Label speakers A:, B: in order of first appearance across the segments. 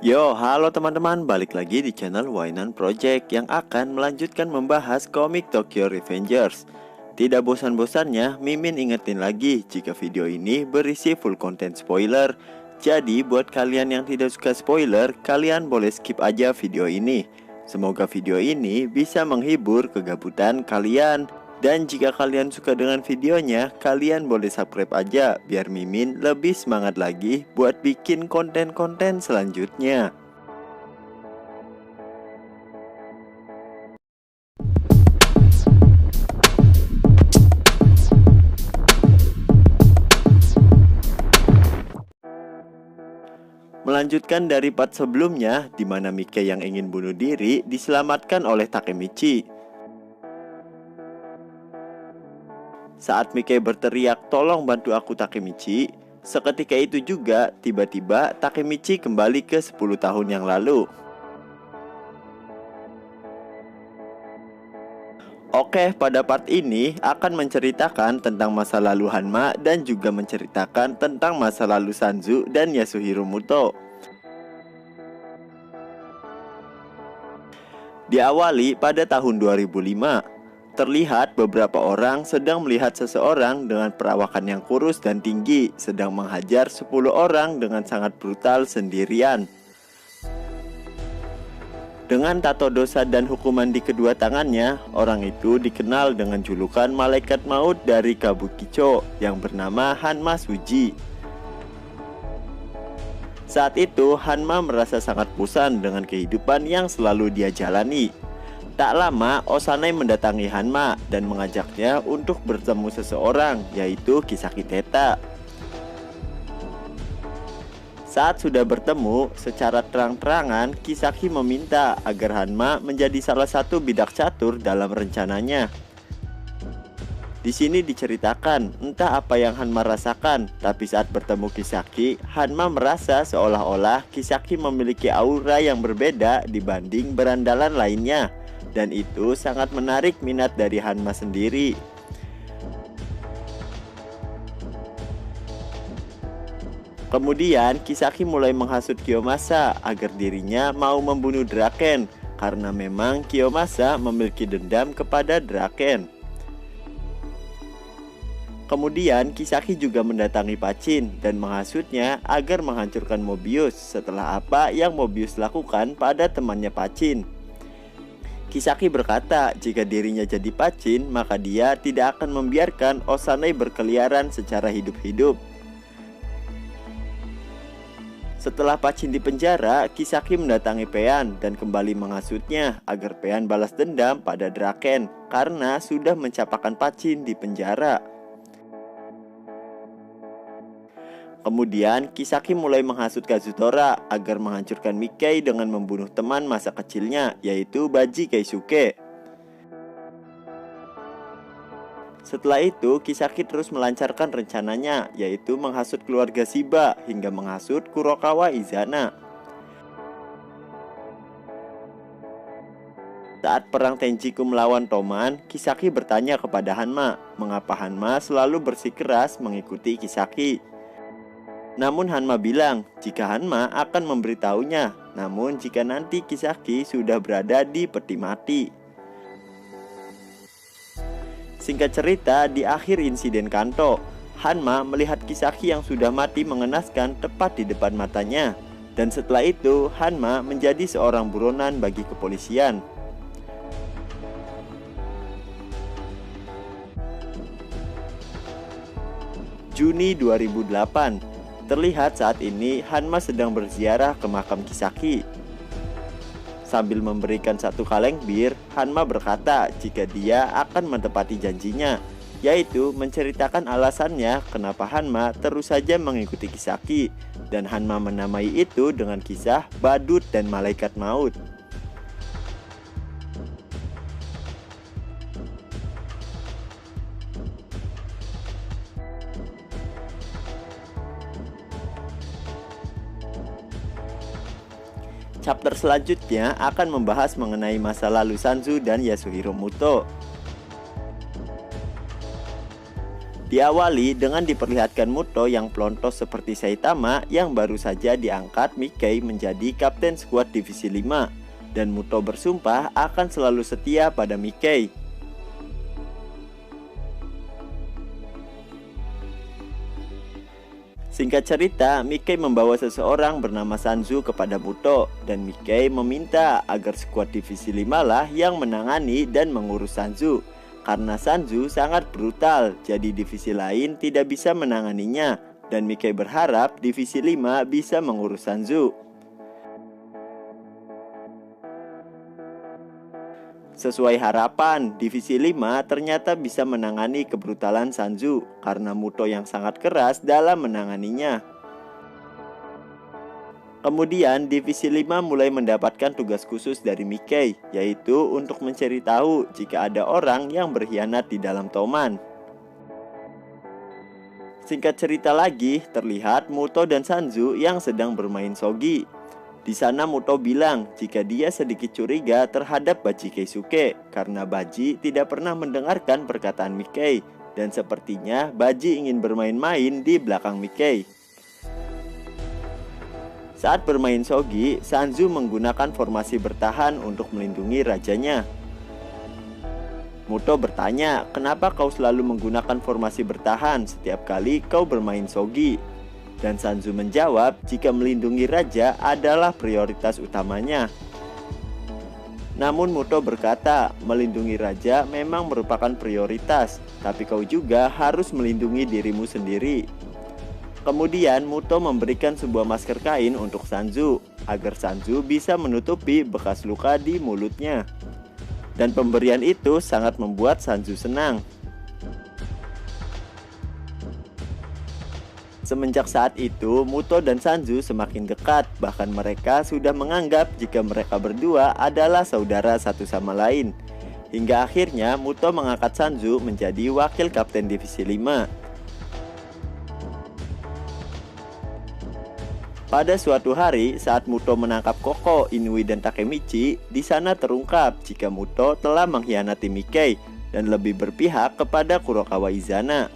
A: Yo, halo teman-teman, balik lagi di channel Wainan Project yang akan melanjutkan membahas komik Tokyo Revengers. Tidak bosan-bosannya, Mimin ingetin lagi jika video ini berisi full content spoiler. Jadi buat kalian yang tidak suka spoiler, kalian boleh skip aja video ini. Semoga video ini bisa menghibur kegabutan kalian. Dan jika kalian suka dengan videonya, kalian boleh subscribe aja biar Mimin lebih semangat lagi buat bikin konten-konten selanjutnya. Melanjutkan dari part sebelumnya, di mana Mike yang ingin bunuh diri diselamatkan oleh Takemichi. Saat Mike berteriak, "Tolong bantu aku Takemichi," seketika itu juga tiba-tiba Takemichi kembali ke 10 tahun yang lalu. Oke, pada part ini akan menceritakan tentang masa lalu Hanma dan juga menceritakan tentang masa lalu Sanzu dan Yasuhiro Muto. Diawali pada tahun 2005. Terlihat beberapa orang sedang melihat seseorang dengan perawakan yang kurus dan tinggi sedang menghajar 10 orang dengan sangat brutal sendirian. Dengan tato dosa dan hukuman di kedua tangannya, orang itu dikenal dengan julukan Malaikat Maut dari Kabukicho yang bernama Hanma Suji. Saat itu, Hanma merasa sangat bosan dengan kehidupan yang selalu dia jalani. Tak lama, Osanai mendatangi Hanma dan mengajaknya untuk bertemu seseorang, yaitu Kisaki Teta. Saat sudah bertemu, secara terang-terangan Kisaki meminta agar Hanma menjadi salah satu bidak catur dalam rencananya. Di sini diceritakan entah apa yang Hanma rasakan, tapi saat bertemu Kisaki, Hanma merasa seolah-olah Kisaki memiliki aura yang berbeda dibanding berandalan lainnya. Dan itu sangat menarik minat dari Hanma sendiri. Kemudian Kisaki mulai menghasut Kiyomasa agar dirinya mau membunuh Draken, karena memang Kiyomasa memiliki dendam kepada Draken. Kemudian Kisaki juga mendatangi Pachin dan menghasutnya agar menghancurkan Mobius setelah apa yang Mobius lakukan pada temannya Pachin. Kisaki berkata jika dirinya jadi Pachin, maka dia tidak akan membiarkan Osanai berkeliaran secara hidup-hidup. Setelah Pachin di penjara, Kisaki mendatangi Paean dan kembali menghasutnya agar Paean balas dendam pada Draken karena sudah mencapakan Pachin di penjara. Kemudian Kisaki mulai menghasut Kazutora agar menghancurkan Mikkei dengan membunuh teman masa kecilnya, yaitu Baji Keisuke. Setelah itu Kisaki terus melancarkan rencananya, yaitu menghasut keluarga Shiba hingga menghasut Kurokawa Izana. Saat perang Tenjiku melawan Toman, Kisaki bertanya kepada Hanma mengapa Hanma selalu bersikeras mengikuti Kisaki. Namun Hanma bilang jika Hanma akan memberitahunya, namun jika nanti Kisaki sudah berada di peti mati. Singkat cerita, di akhir insiden Kanto, Hanma melihat Kisaki yang sudah mati mengenaskan tepat di depan matanya. Dan setelah itu, Hanma menjadi seorang buronan bagi kepolisian. Juni 2008. Terlihat saat ini Hanma sedang berziarah ke makam Kisaki. Sambil memberikan satu kaleng bir, Hanma berkata jika dia akan menepati janjinya, yaitu menceritakan alasannya kenapa Hanma terus saja mengikuti Kisaki. Dan Hanma menamai itu dengan kisah Badut dan Malaikat Maut. Chapter selanjutnya akan membahas mengenai masa lalu Sanzu dan Yasuhiro Muto. Di Diawali dengan diperlihatkan Muto yang pelontos seperti Saitama yang baru saja diangkat Mickey menjadi kapten skuad divisi 5, dan Muto bersumpah akan selalu setia pada Mickey. Singkat cerita, Mickey membawa seseorang bernama Sanzu kepada Muto, dan Mickey meminta agar skuad divisi 5 lah yang menangani dan mengurus Sanzu. Karena Sanzu sangat brutal, jadi divisi lain tidak bisa menanganinya, dan Mickey berharap divisi 5 bisa mengurus Sanzu. Sesuai harapan, divisi 5 ternyata bisa menangani kebrutalan Sanzu karena Muto yang sangat keras dalam menanganinya. Kemudian divisi 5 mulai mendapatkan tugas khusus dari Mickey, yaitu untuk mencari tahu jika ada orang yang berkhianat di dalam Toman. Singkat cerita lagi, terlihat Muto dan Sanzu yang sedang bermain shogi. Di sana Muto bilang jika dia sedikit curiga terhadap Baji Keisuke karena Baji tidak pernah mendengarkan perkataan Mickey, dan sepertinya Baji ingin bermain-main di belakang Mickey. Saat bermain shogi, Sanzu menggunakan formasi bertahan untuk melindungi rajanya. Muto bertanya, kenapa kau selalu menggunakan formasi bertahan setiap kali kau bermain shogi? Dan Sanzu menjawab jika melindungi raja adalah prioritas utamanya. Namun Muto berkata, melindungi raja memang merupakan prioritas, tapi kau juga harus melindungi dirimu sendiri. Kemudian Muto memberikan sebuah masker kain untuk Sanzu, agar Sanzu bisa menutupi bekas luka di mulutnya. Dan pemberian itu sangat membuat Sanzu senang. Semenjak saat itu, Muto dan Sanzu semakin dekat, bahkan mereka sudah menganggap jika mereka berdua adalah saudara satu sama lain. Hingga akhirnya Muto mengangkat Sanzu menjadi wakil kapten divisi 5. Pada suatu hari, saat Muto menangkap Koko, Inui, dan Takemichi, di sana terungkap jika Muto telah mengkhianati Mickey dan lebih berpihak kepada Kurokawa Izana.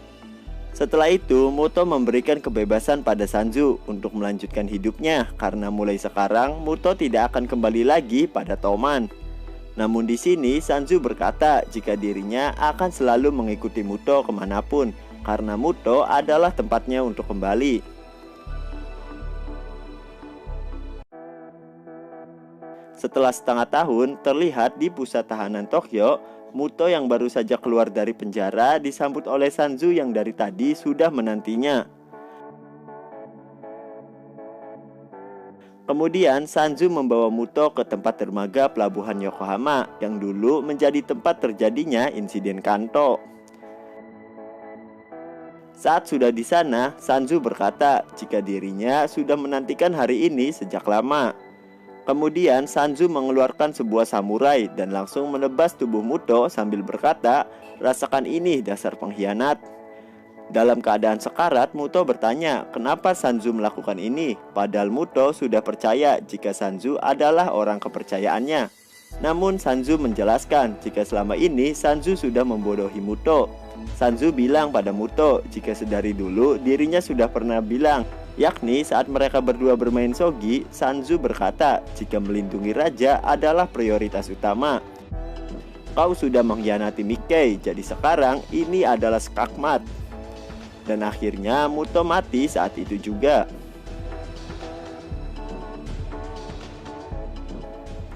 A: Setelah itu, Muto memberikan kebebasan pada Sanzu untuk melanjutkan hidupnya karena mulai sekarang Muto tidak akan kembali lagi pada Toman. Namun di sini Sanzu berkata jika dirinya akan selalu mengikuti Muto kemanapun karena Muto adalah tempatnya untuk kembali. Setelah setengah tahun, terlihat di pusat tahanan Tokyo, Muto yang baru saja keluar dari penjara disambut oleh Sanzu yang dari tadi sudah menantinya. Kemudian Sanzu membawa Muto ke tempat dermaga pelabuhan Yokohama yang dulu menjadi tempat terjadinya insiden Kanto. Saat sudah di sana, Sanzu berkata jika dirinya sudah menantikan hari ini sejak lama. Kemudian Sanzu mengeluarkan sebuah samurai dan langsung menebas tubuh Muto sambil berkata, rasakan ini dasar pengkhianat. Dalam keadaan sekarat, Muto bertanya kenapa Sanzu melakukan ini, padahal Muto sudah percaya jika Sanzu adalah orang kepercayaannya. Namun Sanzu menjelaskan jika selama ini Sanzu sudah membodohi Muto. Sanzu bilang pada Muto jika sedari dulu dirinya sudah pernah bilang, yakni saat mereka berdua bermain shogi, Sanzu berkata jika melindungi raja adalah prioritas utama. Kau sudah mengkhianati Mickey, jadi sekarang ini adalah skakmat. Dan akhirnya Muto mati saat itu juga.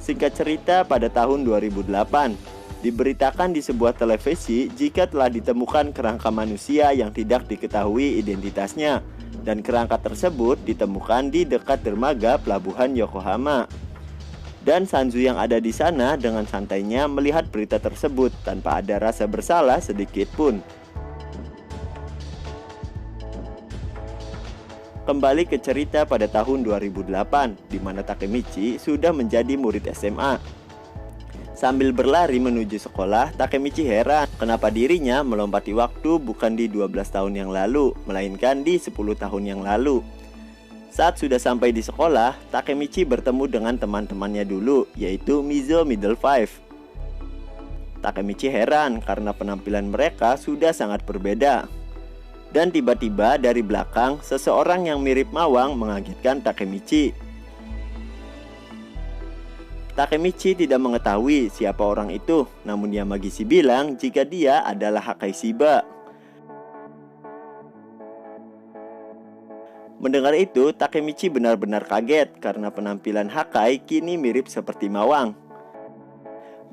A: Singkat cerita, pada tahun 2008 diberitakan di sebuah televisi jika telah ditemukan kerangka manusia yang tidak diketahui identitasnya, dan kerangka tersebut ditemukan di dekat dermaga pelabuhan Yokohama. Dan Sanzu yang ada di sana dengan santainya melihat berita tersebut tanpa ada rasa bersalah sedikit pun. Kembali ke cerita pada tahun 2008, di mana Takemichi sudah menjadi murid SMA. Sambil berlari menuju sekolah, Takemichi heran kenapa dirinya melompati waktu bukan di 12 tahun yang lalu, melainkan di 10 tahun yang lalu. Saat sudah sampai di sekolah, Takemichi bertemu dengan teman-temannya dulu, yaitu Mizo Middle Five. Takemichi heran karena penampilan mereka sudah sangat berbeda. Dan tiba-tiba dari belakang, seseorang yang mirip Mawang mengagetkan Takemichi. Takemichi tidak mengetahui siapa orang itu, namun Yamagishi bilang jika dia adalah Hakai Shiba. Mendengar itu, Takemichi benar-benar kaget karena penampilan Hakai kini mirip seperti Mawang.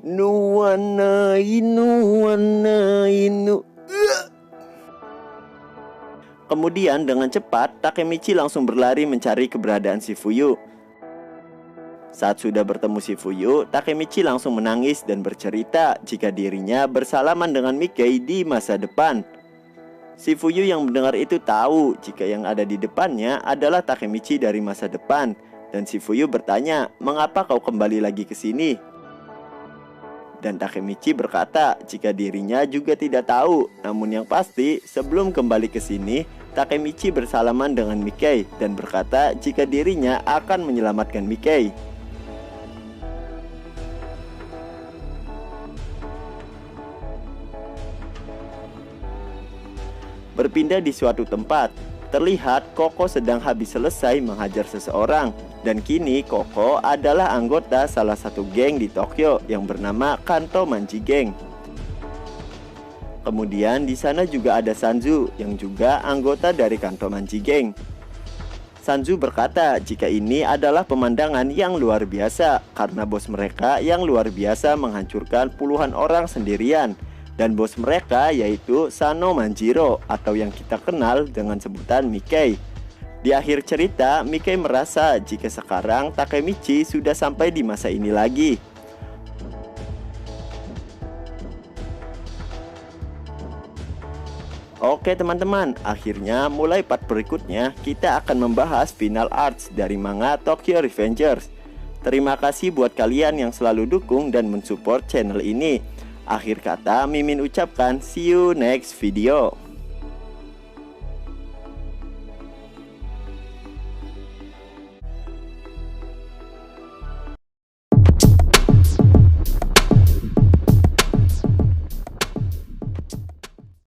A: Nuwana inu. Kemudian dengan cepat, Takemichi langsung berlari mencari keberadaan Shifuyu. Saat sudah bertemu Shifuyu, Takemichi langsung menangis dan bercerita jika dirinya bersalaman dengan Mickey di masa depan. Shifuyu yang mendengar itu tahu jika yang ada di depannya adalah Takemichi dari masa depan. Dan Shifuyu bertanya, "Mengapa kau kembali lagi ke sini?" Dan Takemichi berkata jika dirinya juga tidak tahu. Namun yang pasti, sebelum kembali ke sini, Takemichi bersalaman dengan Mickey dan berkata jika dirinya akan menyelamatkan Mickey. Berpindah di suatu tempat, terlihat Koko sedang habis selesai menghajar seseorang. Dan kini Koko adalah anggota salah satu geng di Tokyo yang bernama Kanto Manji Gang. Kemudian di sana juga ada Sanju yang juga anggota dari Kanto Manji Gang. Sanju berkata jika ini adalah pemandangan yang luar biasa karena bos mereka yang luar biasa menghancurkan puluhan orang sendirian. Dan bos mereka yaitu Sano Manjiro atau yang kita kenal dengan sebutan Mickey. Di akhir cerita, Mickey merasa jika sekarang Takemichi sudah sampai di masa ini lagi. Oke teman-teman, akhirnya mulai part berikutnya kita akan membahas final arcs dari manga Tokyo Revengers. Terima kasih buat kalian yang selalu dukung dan mensupport channel ini. Akhir kata, Mimin ucapkan see you next video.